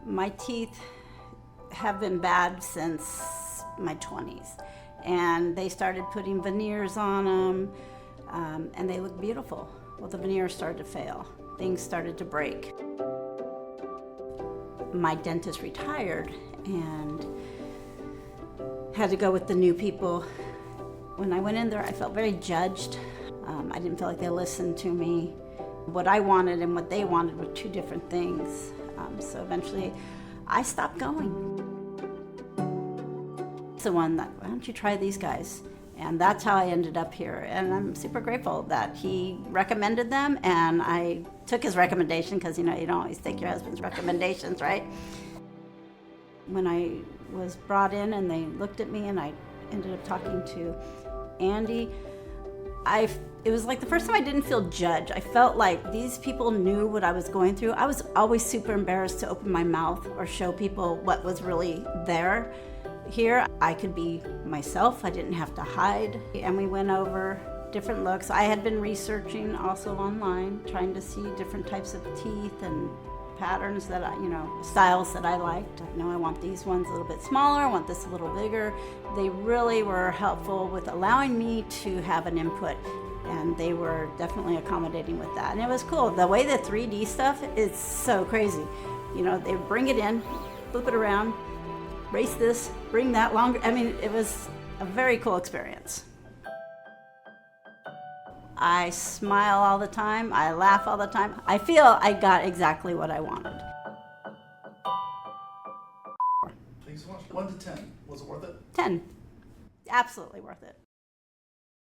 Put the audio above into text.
My teeth have been bad since my 20s, and they started putting veneers on them, and they look beautiful. Well, the veneers started to fail. Things started to break. My dentist retired and had to go with the new people. When I went in there, I felt very judged. I didn't feel like they listened to me. What I wanted and what they wanted were two different things. So eventually, I stopped going. It's the one that, why don't you try these guys? And that's how I ended up here. And I'm super grateful that he recommended them, and I took his recommendation, because you don't always take your husband's recommendations, right? When I was brought in and they looked at me and I ended up talking to Andy, it was like the first time I didn't feel judged. I felt like these people knew what I was going through. I was always super embarrassed to open my mouth or show people what was really there. Here, I could be myself. I didn't have to hide. And we went over different looks. I had been researching also online, trying to see different types of teeth and patterns that styles that I liked. I want these ones a little bit smaller, I want this a little bigger. They really were helpful with allowing me to have an input, and they were definitely accommodating with that. And it was cool. The way the 3D stuff is so crazy. They bring it in, flip it around, race this, bring that longer. It was a very cool experience. I smile all the time, I laugh all the time. I feel I got exactly what I wanted. Thanks so much. 1 to 10, was it worth it? 10. Absolutely worth it.